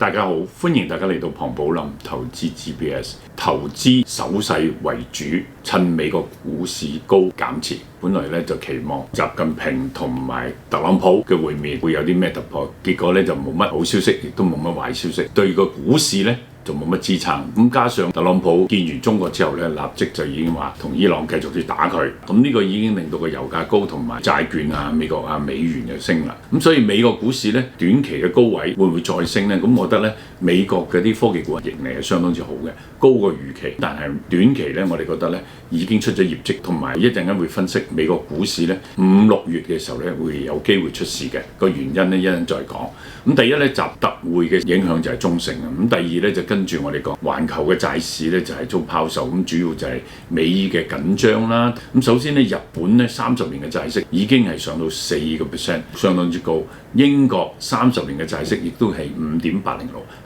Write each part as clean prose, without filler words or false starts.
大家好，歡迎大家嚟到龐寶林投資 GPS， 投資手勢為主，趁美國股市高減持。本來咧就期望習近平同埋特朗普嘅會面會有啲咩突破，結果咧就冇乜好消息，亦都冇乜壞消息，對個股市咧就冇乜支撐。咁加上特朗普見完中國之後咧，立即就已經話同伊朗繼續去打佢。咁呢個已經令到個油價高，同埋債券啊、美國啊、美元就升啦。咁所以美國股市咧短期嘅高位會唔會再升咧？咁我覺得咧美國嘅啲科技股盈利係相當之好嘅，高過預期。但係短期咧，我哋覺得咧已經出咗業績，同埋一陣間會分析美國股市咧5、6月嘅時候咧會有機會出事嘅個原因咧，一陣再講。咁第一咧，習特會嘅影響就係中性啊。咁第二咧就跟住我哋講，環球嘅債市咧就係遭拋售，咁主要就係美嘅緊張啦。咁首先咧，日本咧30年嘅債息已經係上到4%，相當之高。英國30年嘅債息亦都係5.806，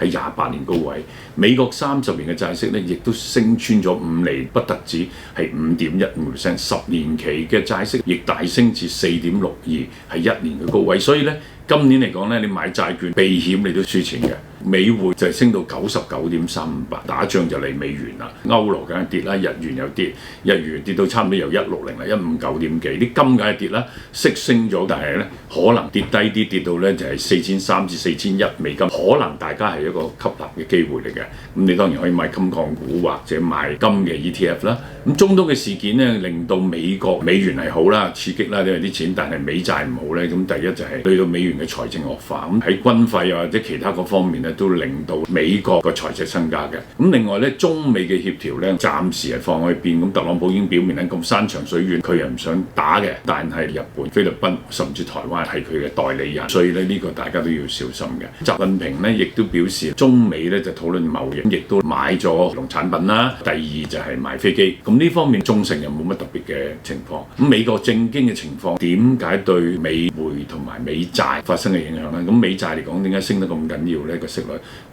係28年高位。美國30年嘅債息咧亦都升穿咗5厘，不特止係5.15%， 10年期嘅債息亦大升至4.62，係1年嘅高位。所以咧，今年嚟講咧，你買債券避險你都輸錢嘅。美匯就係升到99.358，打仗就嚟美元啦，歐羅梗係跌啦，日元又跌，日元跌到差唔多由160啦，159點幾，啲金梗係跌啦，息升咗，但係咧可能跌低啲，跌到咧就係4300至4100美金，可能大家係一個吸納嘅機會嚟嘅。咁你當然可以買金礦股或者買金嘅 ETF 啦。咁中東嘅事件咧，令到美國美元係好啦，刺激啦，因為啲錢，但係美債唔好咧。咁第一就係對到美元嘅財政惡化，咁喺軍費或者其他各方面咧，都令到美國個財政增加嘅。咁另外咧，中美嘅協調咧，暫時係放喺邊。咁特朗普已經表明咧，咁山長水遠佢又唔想打嘅，但係日本、菲律賓甚至台灣係佢嘅代理人，所以咧呢個大家都要小心嘅。習近平咧亦都表示，中美咧就討論貿易，亦都買咗農產品啦。第二就係買飛機。咁呢方面中性又冇乜特別嘅情況。咁美國正經嘅情況點解對美匯同埋美債發生嘅影響咧？咁美債嚟講，點解升得咁緊要呢？個息率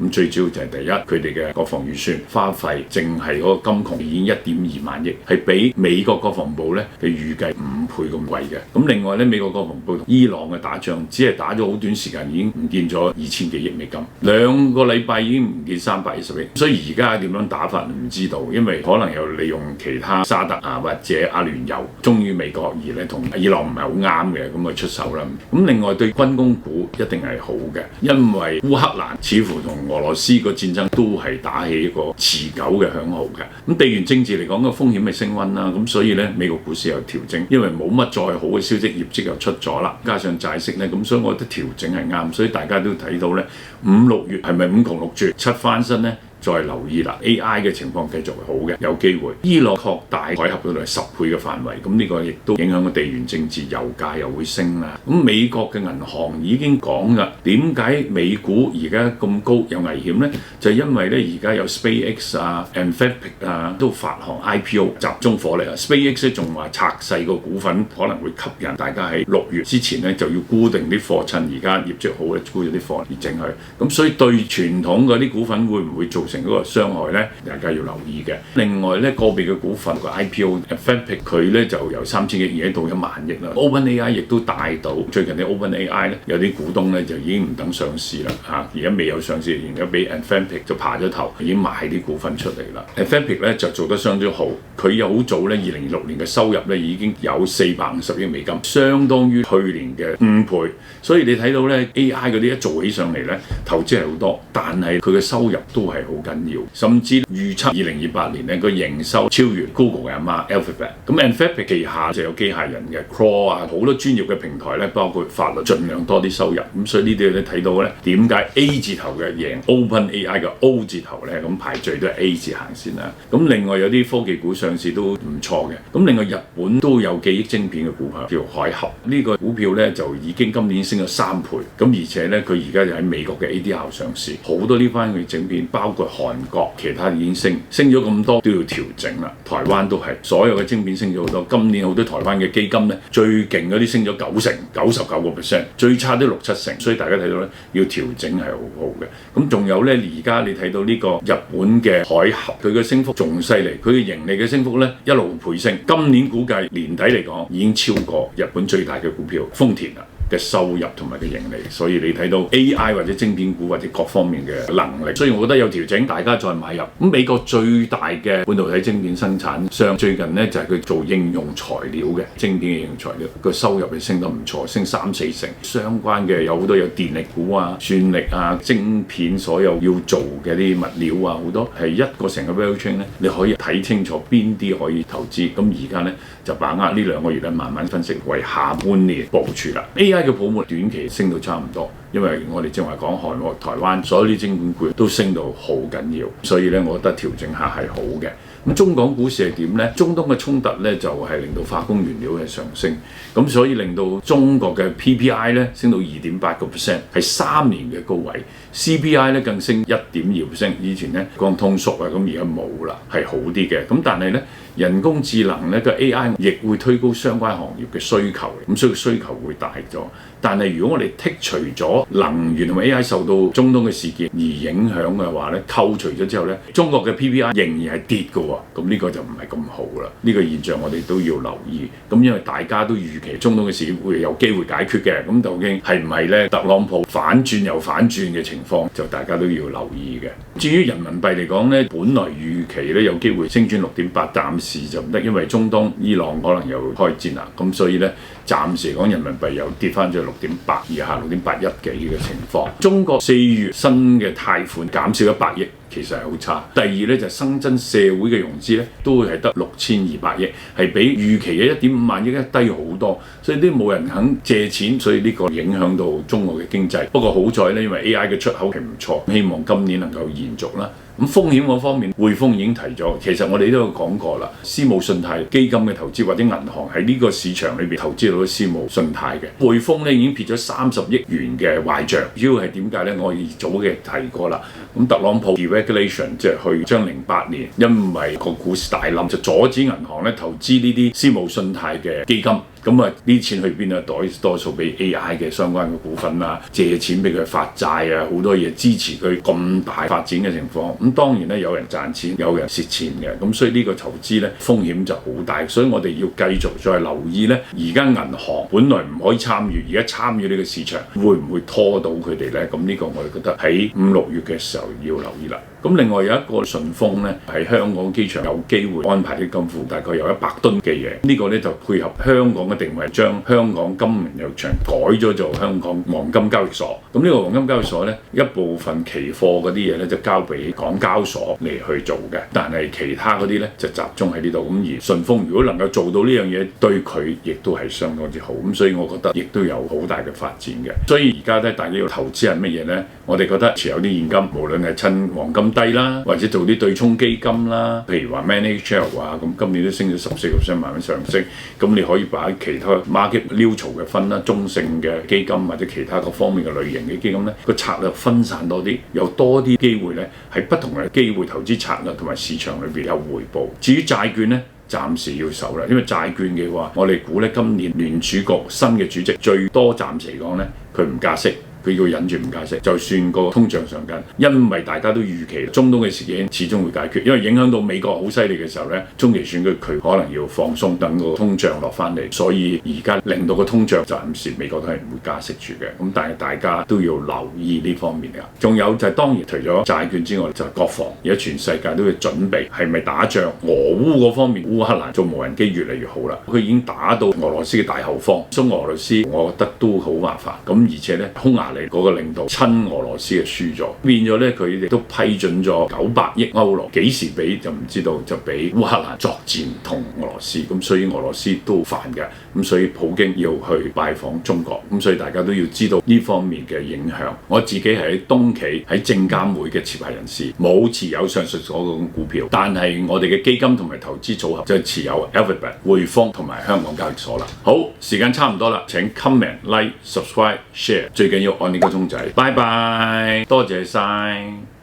咁最主要就係第一，佢哋嘅國防預算花費淨係嗰個金窮已經1.2萬億，係比美國國防部咧嘅預計5倍咁貴嘅。咁另外咧，美國國防部同伊朗嘅打仗只係打咗好短時間，已經唔見咗2000幾億美金，2個禮拜已經唔見320億。所以而家點樣打法唔知道，因為可能又利用其他沙特啊或者阿聯酋忠於美國而咧同伊朗唔係好啱嘅，咁啊出手啦。咁另外對軍工股一定係好嘅，因為烏克蘭似乎同俄羅斯個戰爭都係打起一個持久嘅響號嘅。咁地緣政治嚟講，個風險係升溫啦。咁所以咧，美國股市有調整，因為冇乜再好嘅消息，業績又出咗啦，加上債息咧，咁所以我覺得調整係啱。所以大家都睇到咧，5、6月係咪5窮6絕7翻身咧？再留意啦 ，AI 嘅情況繼續係好嘅，有機會。伊朗擴大海峽嗰度係10倍嘅範圍，咁呢個亦都影響個地緣政治，油價又會升啦。咁美國嘅銀行已經講㗎，點解美股而家咁高有危險呢？就係因為咧而家有 SpaceX 啊、Anthropic 啊都發行 IPO 集中火力啊。SpaceX 咧仲話拆細個股份可能會吸引大家喺6月之前咧就要沽定啲貨，趁而家業績好咧沽咗啲貨而整佢。咁所以對傳統嗰啲股份會唔會造成嗰個傷害咧？大家要留意嘅。另外咧，個別嘅股份個 IPO，Anthropic 佢咧就由3000億而家到1萬億啦。OpenAI 亦都帶到最近啲 OpenAI 咧有啲股東咧就已經唔等上市啦嚇，而家未有上市，而家俾 Anthropic 就爬咗頭，已經賣啲股份出嚟啦。Anthropic 咧就做得相當好，佢又好早咧2026年嘅收入咧已經有450億美金，相當於去年嘅5倍。所以你睇到咧 AI 嗰啲一做起上嚟咧，投資係好多，但係佢嘅收入都係好緊要，甚至預測2028年咧個營收超越 Google 嘅阿媽 Alphabet。咁 Anthropic 旗下就有機械人嘅 Claude 啊，好多專業嘅平台咧，包括法律，盡量多啲收入。咁所以呢啲你睇到咧，點解 A 字頭嘅贏 OpenAI 嘅 O 字頭咧？咁排序都係 A 字行先啦。咁另外有啲科技股上市都唔錯嘅。咁另外日本都有記憶晶片嘅股票叫海合，呢個股票咧就已經今年升咗3倍。咁而且咧佢而家就喺美國嘅 ADR 上市，好多呢番嘅晶片，包括韓國其他已經升咗咁多都要調整啦。台灣都係所有嘅晶片升咗好多，今年好多台灣嘅基金咧最勁嗰啲升咗90%、99%，最差都6-7成，所以大家睇到咧要調整係好好嘅。咁仲有咧而家你睇到呢個日本嘅海合，佢嘅升幅仲犀利，佢嘅盈利嘅升幅咧一路倍升，今年估計年底嚟講已經超過日本最大嘅股票豐田啦。嘅收入同埋嘅盈利。所以你睇到 AI 或者晶片股或者各方面嘅能力，所以我覺得有調整，大家再買入。咁美國最大嘅半導體晶片生產商最近呢，就係佢做應用材料嘅晶片嘅應用材料，個收入係升得唔錯，升3-4成。相關嘅有好多有電力股啊、算力啊、晶片所有要做嘅啲物料啊，好多係一個成個 value chain 咧，你可以睇清楚邊啲可以投資。咁而家咧就把握呢2個月咧，慢慢分析為下半年部署啦。AI 嘅泡沫短期升到差唔多，因為我哋正話講韓國、台灣所有啲晶片股都升到好緊要，所以咧我覺得調整下係好嘅。咁中港股市係點呢？中東嘅衝突咧就係令到化工原料嘅上升，咁所以令到中國嘅 PPI 咧升到2.8%，係3年嘅高位。CPI 咧更升1.2%，以前咧講通縮啊，咁而家冇啦，係好啲嘅。咁但係咧人工智能咧個 AI 亦會推高相關行業嘅需求，咁所以需求會大咗。但係如果我哋剔除咗能源同埋 AI 受到中東嘅事件而影響嘅話咧，扣除咗之後咧，中國嘅 PPI 仍然係跌嘅喎，咁呢個就唔係咁好啦。呢個現象我哋都要留意。咁因為大家都預期中東嘅事會有機會解決嘅，咁究竟係唔係咧？特朗普反轉又反轉嘅情況，就大家都要留意嘅。至於人民幣嚟講咧，本來預期咧有機會升穿6.8，暫時就唔得，因為中東、伊朗可能又開戰啦，咁所以咧暫時講人民幣又跌翻咗6.8以下，6.81幾嘅情況。中國4月新嘅貸款減少100億，其實係好差。第二咧就新增社會嘅融資咧都係得6200億，係比預期嘅1.5萬億低好多，所以啲冇人肯借錢，所以呢個影響到中國嘅經濟。不過好在咧，因為 AI 嘅出口係唔錯，希望今年能夠延續啦。咁風險嗰方面，匯豐已經提咗，其實我哋都有講過啦。私募信貸基金嘅投資或者銀行喺呢個市場裏邊投資到啲私募信貸嘅，匯豐咧已經撇咗30億元嘅壞帳。主要係點解咧？我哋早嘅提過啦。咁特朗普 deregulation 即係去將08年因為個股市大冧，就阻止銀行咧投資呢啲私募信貸嘅基金。咁啊，啲錢去邊啊？多數俾 AI 嘅相關嘅股份啊，借錢俾佢發債啊，好多嘢支持佢咁大發展嘅情況。咁當然咧，有人賺錢，有人蝕錢嘅。咁所以呢個投資咧風險就好大。所以我哋要繼續再留意咧。而家銀行本來唔可以參與，而家參與呢個市場，會唔會拖到佢哋咧？咁呢個我哋覺得喺5-6月嘅時候要留意啦。咁另外有一個順豐咧，喺香港機場有機會安排啲金庫，大概有100噸嘅嘢。呢個咧就配合香港嘅定位，將香港金融郵場改咗做香港黃金交易所。咁呢個黃金交易所咧，一部分期貨嗰啲嘢咧就交俾港交所嚟去做嘅，但係其他嗰啲咧就集中喺呢度。咁而順豐如果能夠做到呢樣嘢，對佢亦都係相當之好。咁所以我覺得亦都有好大嘅發展嘅。所以而家咧，大家要投資係乜嘢咧？我哋覺得持有啲現金，無論係趁黃金低啦，或者做啲對沖基金啦，譬如話 ManHL 啊，咁今年都升咗14%，慢慢上升。咁你可以擺其他 market neutral 嘅分啦，中性嘅基金或者其他各方面嘅類型嘅基金咧，個策略分散多啲，有多啲機會咧，喺不同嘅機會投資策略同埋市場裏邊有回報。至於債券咧，暫時要守啦，因為債券嘅話，我哋估咧今年聯儲局新嘅主席最多暫時嚟講咧，佢唔加息。佢要忍住唔加息，就算個通脹上緊，因為大家都預期中東嘅事件始終會解決，因為影響到美國好犀利嘅時候咧，中期選舉佢可能要放鬆，等個通脹落翻嚟，所以而家令到個通脹暫時美國都係唔會加息住嘅。咁但係大家都要留意呢方面㗎。仲有就係當然除咗債券之外，就係國防，而家全世界都要準備係咪打仗？俄烏嗰方面，烏克蘭做無人機越嚟越好啦，佢已經打到俄羅斯嘅大後方，所以俄羅斯我覺得都好麻煩。咁而且咧，匈牙利嗰個領導親俄羅斯嘅輸咗，變咗咧佢哋都批准咗900億歐羅，幾時俾就唔知道，就俾烏克蘭作戰同俄羅斯，咁所以俄羅斯都煩嘅，咁所以普京要去拜訪中國，咁所以大家都要知道呢方面嘅影響。我自己係喺東企喺證監會嘅持牌人士，冇持有上述所講股票，但係我哋嘅基金同埋投資組合就係持有 Alphabet、匯豐同埋香港交易所啦。好，時間差唔多啦，請 comment、like、subscribe、share， 最緊要按呢個鐘仔。拜拜，多謝晒。